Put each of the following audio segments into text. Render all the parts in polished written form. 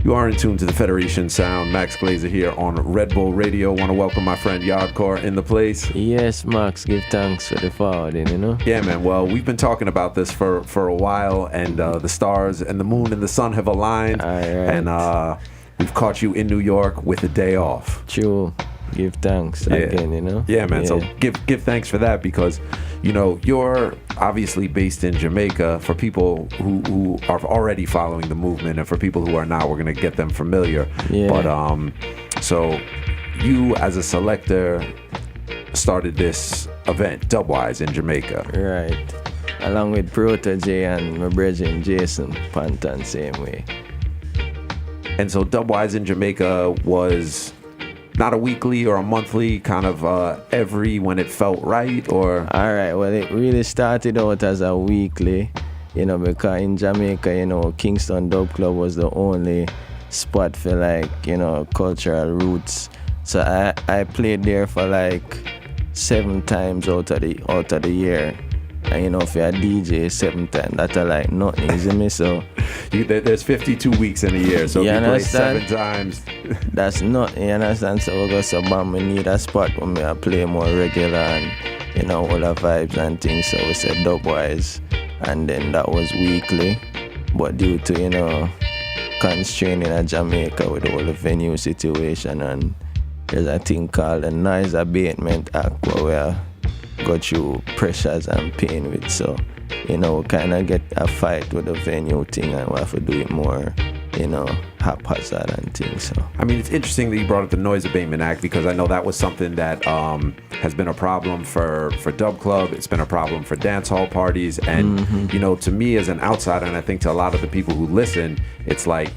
You are in tune to the Federation Sound. Max Glazer here on Red Bull Radio. Want to welcome my friend Yaadcore in the place. Yes, Max, give thanks for the forwarding, Yeah, man. Well, we've been talking about this for a while, and the stars and the moon and the sun have aligned. All right. And we've caught you in New York with a day off. True. Give thanks again, Yeah, man. So give thanks for that because, you're obviously based in Jamaica. For people who are already following the movement and for people who are not, we're going to get them familiar. Yeah. But, so you as a selector started this event, Dubwise, in Jamaica. Right. Along with Protege and my brother Jason Panton, same way. And so Dubwise in Jamaica was not a weekly or a monthly, kind of every when it felt right, or? All right. Well, it really started out as a weekly, because in Jamaica, Kingston Dub Club was the only spot for cultural roots. So I played there for 7 times out of the year. And for a DJ 7 times, that's nothing, isn't me? So there's 52 weeks in a year, so if you play 7 times, that's nothing, you understand? So we go we need a spot where me I play more regular and all the vibes and things. So we said Dubwise, and then that was weekly. But due to constraint in Jamaica with all the venue situation, and there's a thing called the Noise Abatement Act where we go through pressures and pain with. So we kind of get a fight with the venue thing, and we have to do it more haphazard and things. So I mean, it's interesting that you brought up the Noise Abatement Act, because I know that was something that has been a problem for Dub Club. It's been a problem for dance hall parties, and to me as an outsider, and I think to a lot of the people who listen, it's like,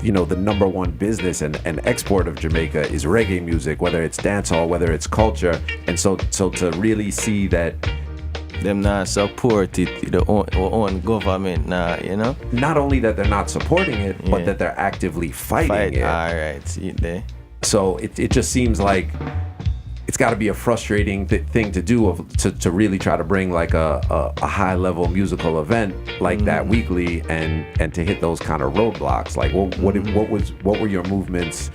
the number one business and export of Jamaica is reggae music, whether it's dancehall, whether it's culture. And so to really see that them not support it, the own government now, not only that they're not supporting it, but that they're actively fighting it. All right, see it there. So it just seems like it's got to be a frustrating thing to do, to really try to bring a high level musical event like that weekly, and to hit those kind of roadblocks. Like, what were your movements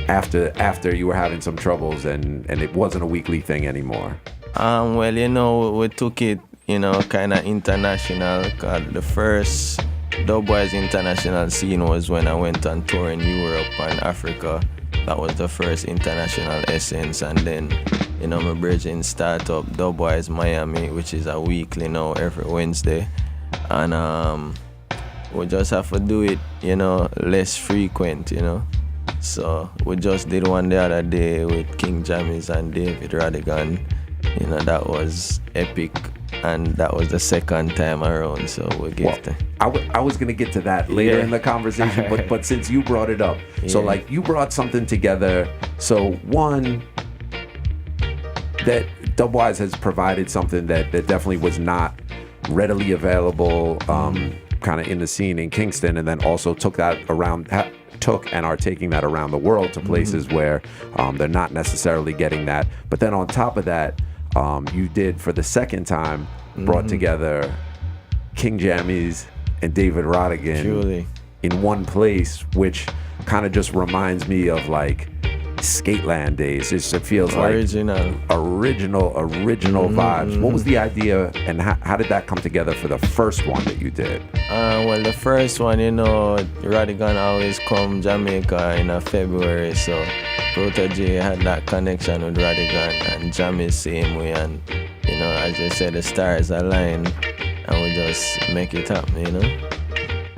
after you were having some troubles and it wasn't a weekly thing anymore? Well, we took it kind of international. The first Dubwise international scene was when I went on tour in Europe and Africa. That was the first international essence, and then my brethren start up Dubwise Miami, which is a weekly now every Wednesday, and we just have to do it less frequent, so we just did one the other day with King Jammies and David Radigan. That was epic, and that was the second time around, so we give them. I was going to get to that later in the conversation, but since you brought it up, so you brought something together. So one, that Dubwise has provided something that definitely was not readily available kind of in the scene in Kingston, and then also took and are taking that around the world to places where they're not necessarily getting that. But then on top of that, you did for the second time brought together King Jammies and David Rodigan in one place, which kind of just reminds me of Skateland days. It feels original vibes. What was the idea, and how did that come together for the first one that you did? Well, the first one, Radigan always come Jamaica in February, so Protege had that connection with Radigan, and Jamie same way, and as you said, the stars align, and we just make it happen,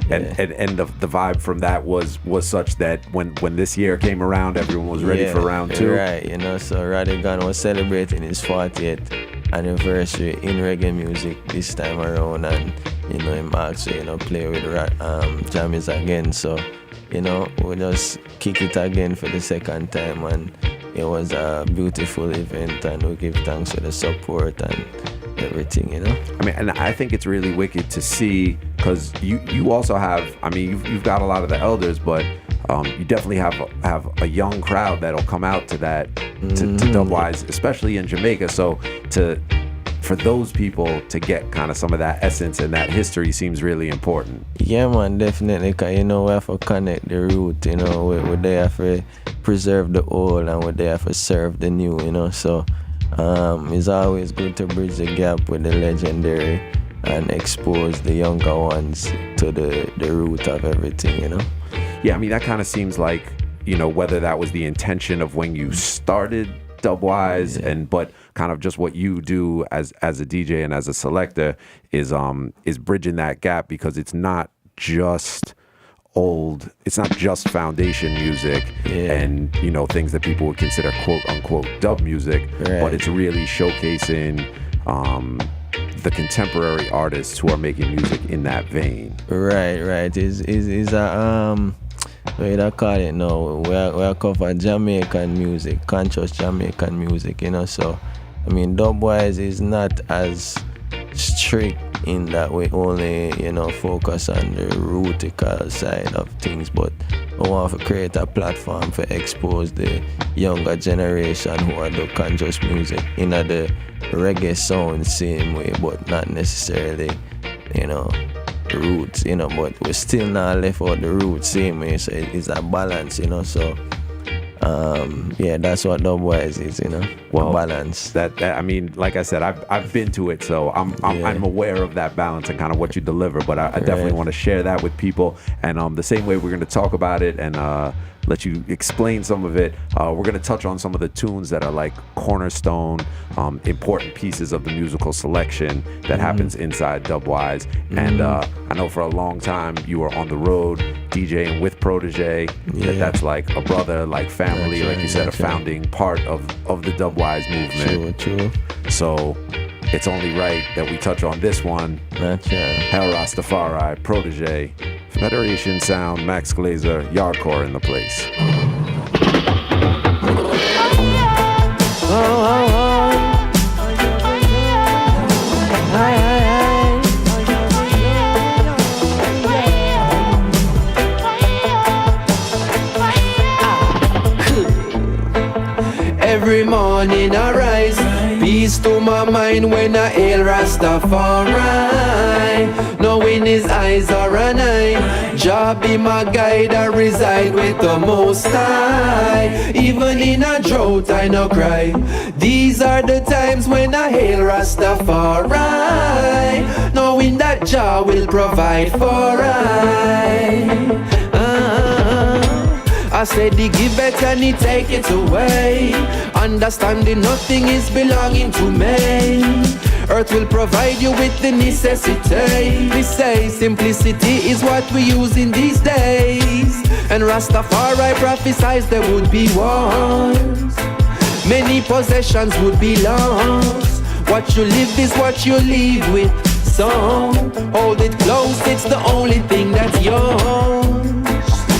And the vibe from that was such that when this year came around, everyone was ready for round 2. Right, so Radigan was celebrating his 40th anniversary in reggae music this time around, and him also play with Jammies again. So we just kick it again for the second time, and it was a beautiful event, and we give thanks for the support and everything, I mean, and I think it's really wicked to see, because you also have, you've got a lot of the elders, but you definitely have a young crowd that'll come out to that, to Dubwise, especially in Jamaica. So to for those people to get kind of some of that essence and that history seems really important. Yeah, man, definitely. Cause we have to connect the root. We there have to preserve the old, and we there have to serve the new. So it's always good to bridge the gap with the legendary and expose the younger ones to the root of everything. Yeah, I mean, that kind of seems like, whether that was the intention of when you started Dubwise, but kind of just what you do as a DJ and as a selector is bridging that gap, because it's not just foundation music and things that people would consider quote unquote dub music, but it's really showcasing the contemporary artists who are making music in that vein. Right. Is a what I call it now? We cover Jamaican music, conscious Jamaican music, So, I mean, Dubwise is not as strict in that we only, focus on the rootical side of things, but we want to create a platform for expose the younger generation who are the conscious music in the reggae sound same way, but not necessarily, roots, but we still not left out the roots same way, so it's a balance, so that's what Dubwise is, well, balance. That I mean, like I said, I've been to it, so I'm aware of that balance and kind of what you deliver, but I definitely want to share that with people, and the same way we're going to talk about it and let you explain some of it. We're going to touch on some of the tunes that are like cornerstone, important pieces of the musical selection that happens inside Dubwise. And I know for a long time you were on the road DJing with Protege. That's like a brother, like family, like you said, a founding part of the Dubwise movement. True. So it's only right that we touch on this one. Hell Rastafari, Protege, Federation Sound, Max Glazer, Yaadcore in the place. Every morning I rise, peace to my mind when I hail Rastafari. Knowing his eyes are an eye, Jah be my guide, I reside with the Most High. Even in a drought I no cry, these are the times when I hail Rastafari. Knowing that Jah will provide for I said he give it and he take it away. Understanding nothing is belonging to me. Earth will provide you with the necessity. We say simplicity is what we use in these days. And Rastafari prophesies there would be wars. Many possessions would be lost. What you live is what you leave with. So hold it close, it's the only thing that's yours.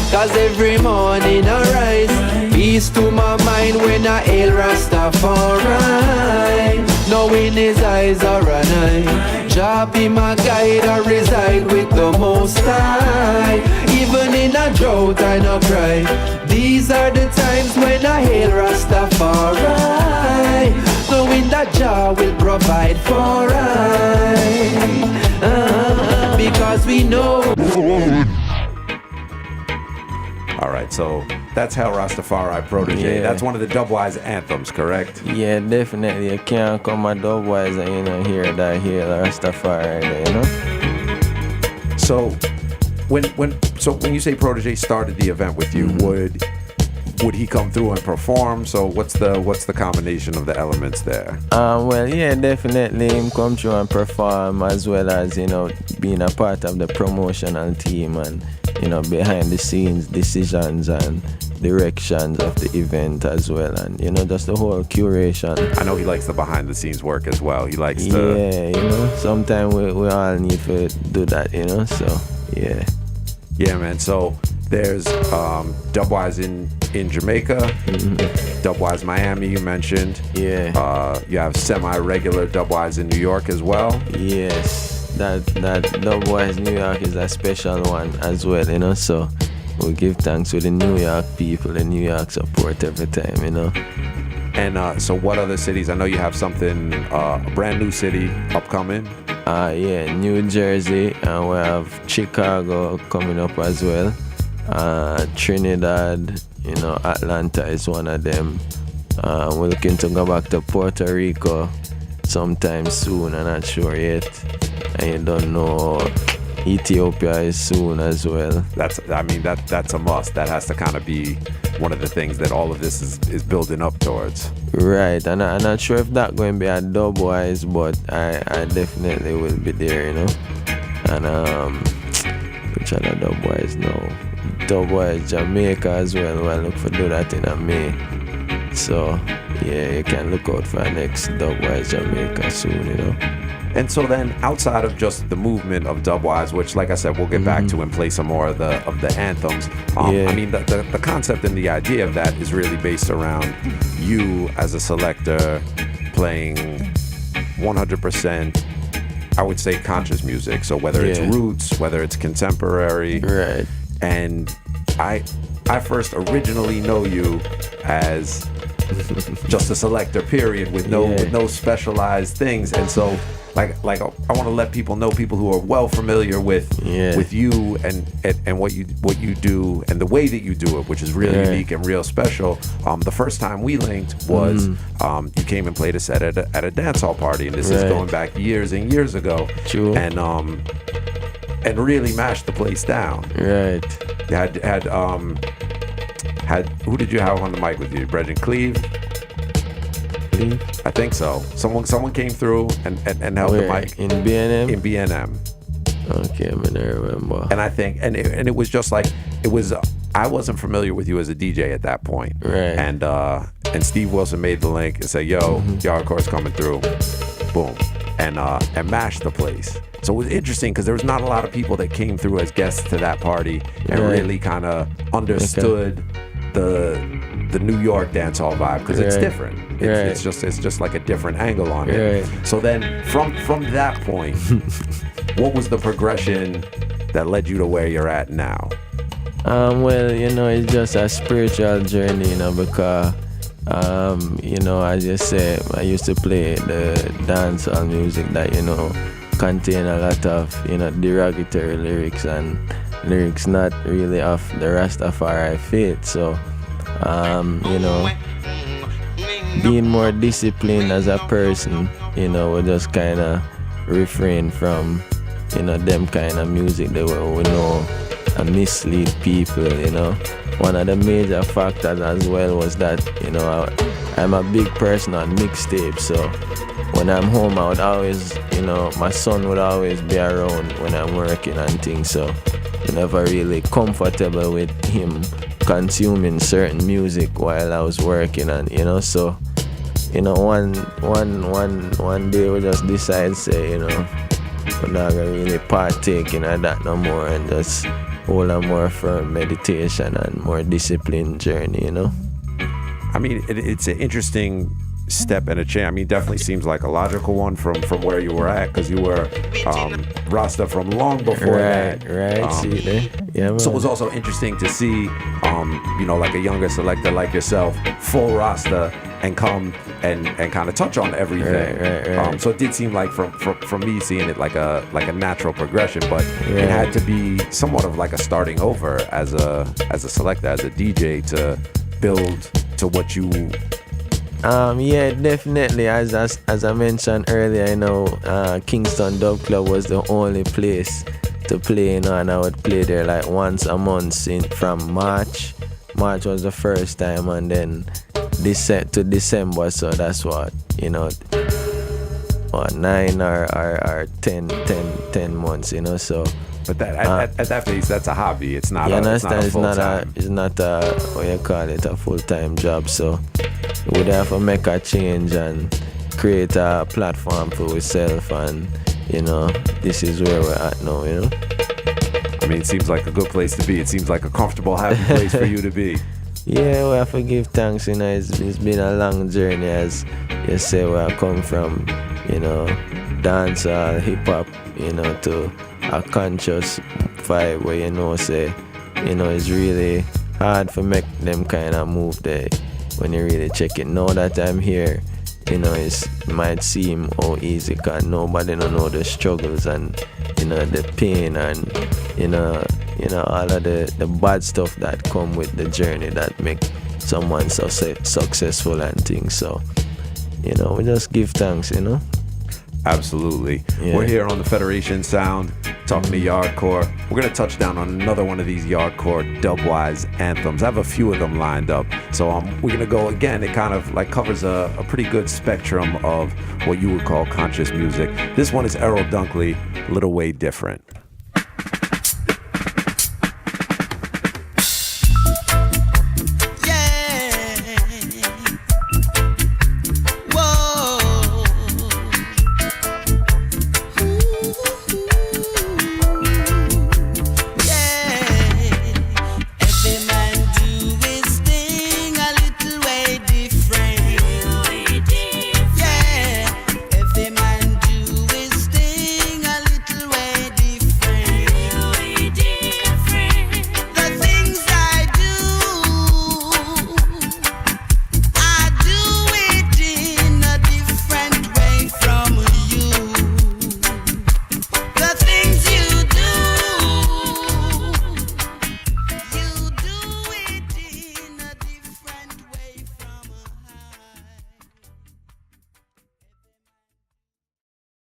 Cause every morning I rise, peace to my mind when I hail Rastafari. Knowing his eyes are an eye, Jah be my guide, I reside with the Most High. Even in a drought I no cry, these are the times when I hail Rastafari. Knowing that Jah will provide for because we know. All right, so that's Hell Rastafari, Protege. Yeah. That's one of the Dubwise anthems, correct? Yeah, definitely. You can't come at Dubwise and hear that here, Rastafari, So when you say Protege started the event with you, would he come through and perform? So what's the combination of the elements there? Well, yeah, definitely him come through and perform, as well as being a part of the promotional team and behind the scenes decisions and directions of the event as well, and just the whole curation. I know he likes the behind the scenes work as well. He likes to sometimes we all need to do that, so yeah, man. So there's Dubwise in Jamaica, Dubwise Miami you mentioned. You have semi-regular Dubwise in New York as well. Yes, that Dubwise New York is a special one as well, so we give thanks to the New York people, the New York support every time, And so what other cities? I know you have something, a brand new city upcoming. Yeah, New Jersey, and we have Chicago coming up as well. Trinidad, Atlanta is one of them. We're looking to go back to Puerto Rico sometime soon. I'm not sure yet. And you don't know, Ethiopia is soon as well. That's a must. That has to kind of be one of the things that all of this is building up towards. Right, and I'm not sure if that's going to be a dub-wise, but I definitely will be there, And which other dub-wise now? Dub-wise Jamaica as well. We'll look for do that in May. So yeah, you can look out for our next dub-wise Jamaica soon, And so then, outside of just the movement of Dubwise, which, like I said, we'll get back to and play some more of the anthems. I mean, the concept and the idea of that is really based around you as a selector playing 100%, I would say, conscious music. So whether it's roots, whether it's contemporary, right? And I first originally know you as just a selector, period, with no specialized things, and so. Like I want to let people know, people who are well familiar with you and what you do and the way that you do it, which is really unique and real special. The first time we linked was you came and played a set at a dance hall party, and this is going back years and years ago. True. And really mashed the place down. Right. Had who did you have on the mic with you? Brendan Cleve? I think so. Someone came through and held the mic in BNM. In BNM. Okay, I remember. And I think and it was just like it was. I wasn't familiar with you as a DJ at that point. Right. And Steve Wilson made the link and said, "Yo, Yaadcore's coming through." Boom, and mashed the place. So it was interesting because there was not a lot of people that came through as guests to that party and really kind of understood the New York dancehall vibe because it's different. It's just like a different angle on it. Right. So then from that point, what was the progression that led you to where you're at now? Well, it's just a spiritual journey, because as you say, I used to play the dancehall music that contain a lot of derogatory lyrics and lyrics not really of the Rastafari faith. So being more disciplined as a person, we just kind of refrain from, them kind of music that we know and mislead people, One of the major factors as well was that, I'm a big person on mixtapes, so when I'm home, I would always, my son would always be around when I'm working and things, so I'm never really comfortable with him consuming certain music while I was working, and so one day we just decide say we're not gonna really partake in that no more and just hold a more firm meditation and more disciplined journey. I mean, it's an interesting step and a change. I mean, definitely seems like a logical one from where you were at, because you were Rasta from long before that. Right. See there? Yeah, man. So it was also interesting to see, like a younger selector like yourself, full Rasta, and come and kind of touch on everything. Right. So it did seem like from me seeing it like a natural progression, but it had to be somewhat of like a starting over as a selector, as a DJ, to build to what you. Yeah, definitely. As I mentioned earlier, Kingston Dub Club was the only place to play, and I would play there like once a month from March. March was the first time, and then to December, so that's what, 9 or 10 months, so. But that at that phase, that's a hobby. It's not. You it's understand? It's not a what you call it, a full-time job. So we would have to make a change and create a platform for ourselves, and this is where we're at now. I mean, it seems like a good place to be. It seems like a comfortable, happy place for you to be. Yeah, we have to give thanks. It's been a long journey, as you say. Where I come from, dancehall, hip hop, to a conscious vibe where say, it's really hard to make them kind of move there. when you really check it. Now that I'm here, you know, it might seem easy, cause nobody don't know the struggles and, you know, the pain and, you know, all of the bad stuff that come with the journey that make someone successful and things. So, you know, we just give thanks, you know. Absolutely. Yeah. We're here on the Federation Sound talking to Yaadcore. We're going to touch down on another one of these Yaadcore dubwise anthems. I have a few of them lined up. So we're going to go again. It kind of like covers a pretty good spectrum of what you would call conscious music. This one is Errol Dunkley, Little Way Different.